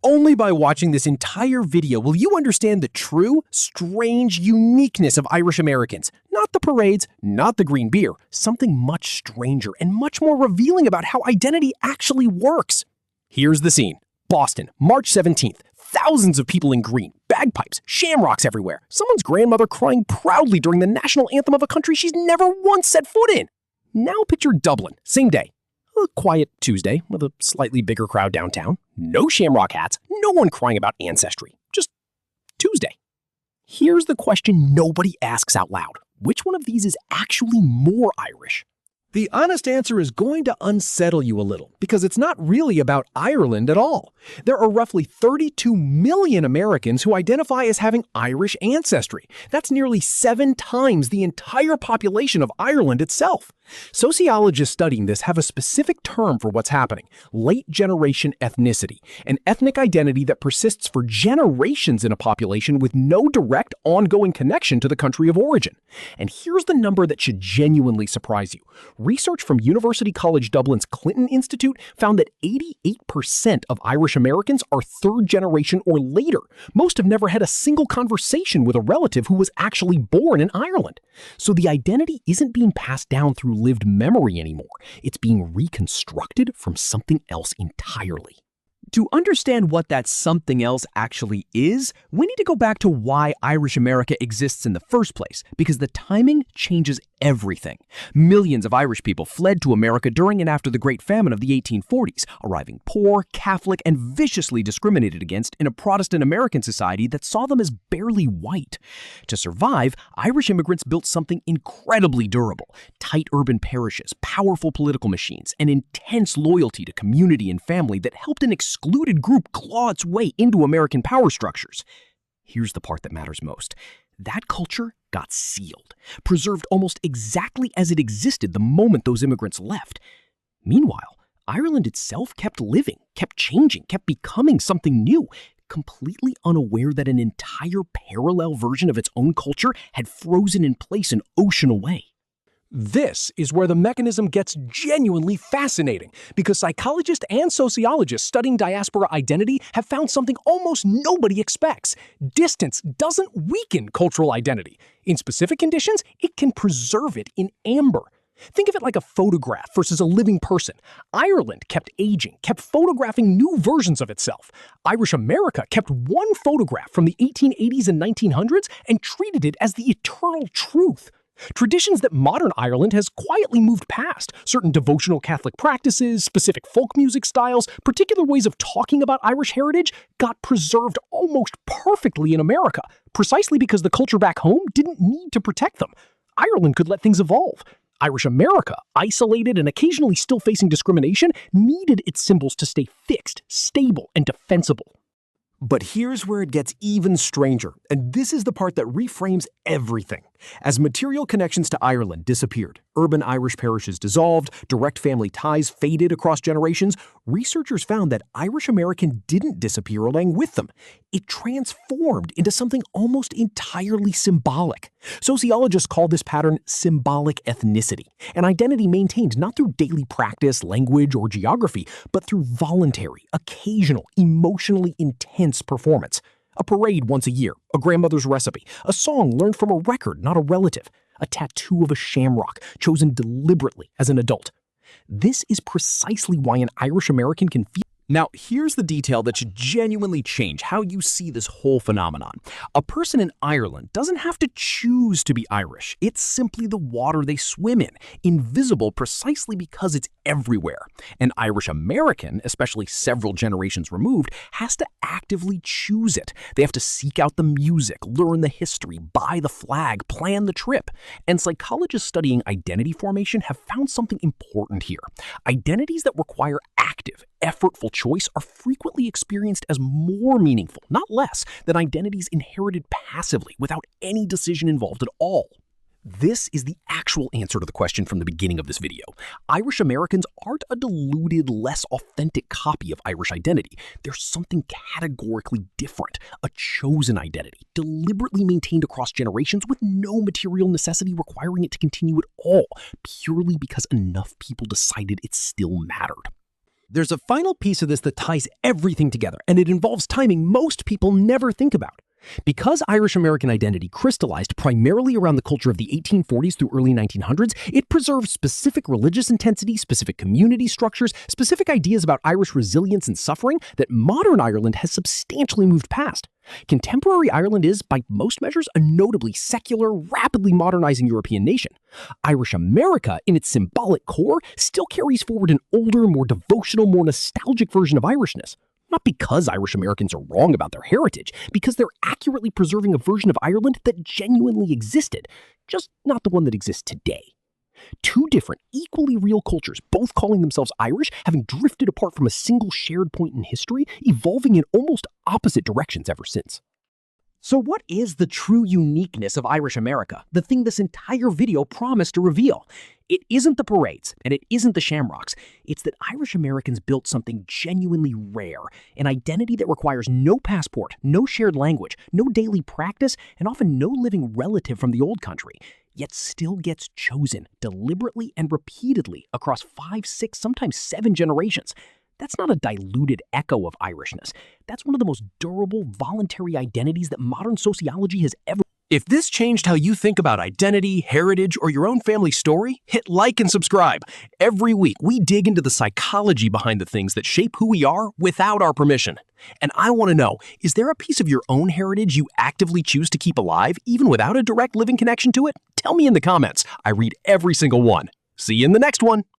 Only by watching this entire video will you understand the true, strange uniqueness of Irish Americans. Not the parades, not the green beer, something much stranger and much more revealing about how identity actually works. Here's the scene. Boston, March 17th. Thousands of people in green, bagpipes, shamrocks everywhere. Someone's grandmother crying proudly during the national anthem of a country she's never once set foot in. Now picture Dublin, same day. A quiet Tuesday with a slightly bigger crowd downtown. No shamrock hats, no one crying about ancestry. Just Tuesday. Here's the question nobody asks out loud. Which one of these is actually more Irish? The honest answer is going to unsettle you a little, because it's not really about Ireland at all. There are roughly 32 million Americans who identify as having Irish ancestry. That's nearly 7 times the entire population of Ireland itself. Sociologists studying this have a specific term for what's happening: late-generation ethnicity, an ethnic identity that persists for generations in a population with no direct, ongoing connection to the country of origin. And here's the number that should genuinely surprise you. Research from University College Dublin's Clinton Institute found that 88% of Irish Americans are third generation or later. Most have never had a single conversation with a relative who was actually born in Ireland. So the identity isn't being passed down through lived memory anymore. It's being reconstructed from something else entirely. To understand what that something else actually is, we need to go back to why Irish America exists in the first place, because the timing changes everything. Millions of Irish people fled to America during and after the Great Famine of the 1840s, arriving poor, Catholic, and viciously discriminated against in a Protestant American society that saw them as barely white. To survive, Irish immigrants built something incredibly durable: tight urban parishes, powerful political machines, and intense loyalty to community and family that helped an excluded group claw its way into American power structures. Here's the part that matters most. That culture got sealed, preserved almost exactly as it existed the moment those immigrants left. Meanwhile, Ireland itself kept living, kept changing, kept becoming something new, completely unaware that an entire parallel version of its own culture had frozen in place an ocean away. This is where the mechanism gets genuinely fascinating, because psychologists and sociologists studying diaspora identity have found something almost nobody expects. Distance doesn't weaken cultural identity. In specific conditions, it can preserve it in amber. Think of it like a photograph versus a living person. Ireland kept aging, kept photographing new versions of itself. Irish America kept one photograph from the 1880s and 1900s and treated it as the eternal truth. Traditions that modern Ireland has quietly moved past, certain devotional Catholic practices, specific folk music styles, particular ways of talking about Irish heritage, got preserved almost perfectly in America, precisely because the culture back home didn't need to protect them. Ireland could let things evolve. Irish America, isolated and occasionally still facing discrimination, needed its symbols to stay fixed, stable, and defensible. But here's where it gets even stranger, and this is the part that reframes everything. As material connections to Ireland disappeared, urban Irish parishes dissolved, direct family ties faded across generations, researchers found that Irish American didn't disappear along with them. It transformed into something almost entirely symbolic. Sociologists call this pattern symbolic ethnicity, an identity maintained not through daily practice, language, or geography, but through voluntary, occasional, emotionally intense performance. A parade once a year, a grandmother's recipe, a song learned from a record, not a relative, a tattoo of a shamrock chosen deliberately as an adult. This is precisely why an Irish American can feel. Now, here's the detail that should genuinely change how you see this whole phenomenon. A person in Ireland doesn't have to choose to be Irish. It's simply the water they swim in, invisible precisely because it's everywhere. An Irish American, especially several generations removed, has to actively choose it. They have to seek out the music, learn the history, buy the flag, plan the trip. And psychologists studying identity formation have found something important here. Identities that require active, effortful choice are frequently experienced as more meaningful, not less, than identities inherited passively without any decision involved at all. This is the actual answer to the question from the beginning of this video. Irish Americans aren't a diluted, less authentic copy of Irish identity. They're something categorically different, a chosen identity, deliberately maintained across generations with no material necessity requiring it to continue at all, purely because enough people decided it still mattered. There's a final piece of this that ties everything together, and it involves timing most people never think about. Because Irish American identity crystallized primarily around the culture of the 1840s through early 1900s, it preserved specific religious intensity, specific community structures, specific ideas about Irish resilience and suffering that modern Ireland has substantially moved past. Contemporary Ireland is, by most measures, a notably secular, rapidly modernizing European nation. Irish America, in its symbolic core, still carries forward an older, more devotional, more nostalgic version of Irishness. Not because Irish Americans are wrong about their heritage, because they're accurately preserving a version of Ireland that genuinely existed, just not the one that exists today. Two different, equally real cultures, both calling themselves Irish, having drifted apart from a single shared point in history, evolving in almost opposite directions ever since. So what is the true uniqueness of Irish America, the thing this entire video promised to reveal? It isn't the parades, and it isn't the shamrocks. It's that Irish Americans built something genuinely rare, an identity that requires no passport, no shared language, no daily practice, and often no living relative from the old country, yet still gets chosen deliberately and repeatedly across 5, 6, sometimes 7 generations. That's not a diluted echo of Irishness. That's one of the most durable, voluntary identities that modern sociology has ever. If this changed how you think about identity, heritage, or your own family story, hit like and subscribe. Every week, we dig into the psychology behind the things that shape who we are without our permission. And I want to know, is there a piece of your own heritage you actively choose to keep alive, even without a direct living connection to it? Tell me in the comments. I read every single one. See you in the next one.